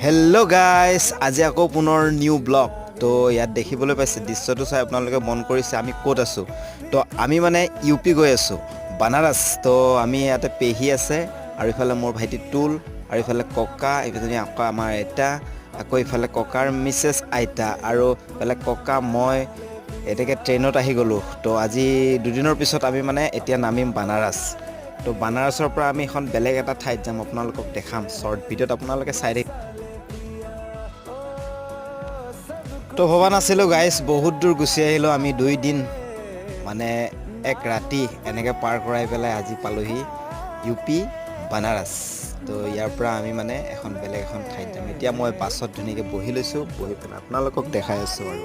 Hello' guys, আজি আকৌ পুনৰ নিউ ব্লগ। তো ইয়াত দেখিবলৈ পাইছে, দৃশ্যটো চাই আপোনালোকে মন কৰিছে আমি ক'ত আছোঁ। তো আমি মানে ইউ পি গৈ আছোঁ, বানাৰস। তো আমি ইয়াতে পেহী আছে, আৰু ইফালে মোৰ ভাইটি টুল, আৰু ইফালে ককা, এইফালে আকৌ আমাৰ আইতা, আকৌ ইফালে ককাৰ মিছেছ আইতা, আৰু ইফালে ককা মই এনেকৈ ট্ৰেইনত আহি গ'লোঁ। তো আজি দুদিনৰ পিছত আমি মানে এতিয়া নামিম বানাৰস। তো বানাৰসৰ পৰা আমি এখন বেলেগ এটা ঠাইত যাম, আপোনালোকক দেখাম শ্বৰ্ট ভিডিঅ'ত, আপোনালোকে চাই থাকিব। তো ভবা নাছিলোঁ গাইজ, বহুত দূৰ গুচি আহিলোঁ আমি, 2 দিন মানে এক ৰাতি এনেকৈ পাৰ কৰাই পেলাই আজি পালোহি ইউ পি বানাৰস। তো ইয়াৰ পৰা আমি মানে বেলেগ এখন ঠাইত যাম। এতিয়া মই বাছত ধুনীয়াকৈ বহি লৈছোঁ, বহি পেলাই আপোনালোকক দেখাই আছোঁ আৰু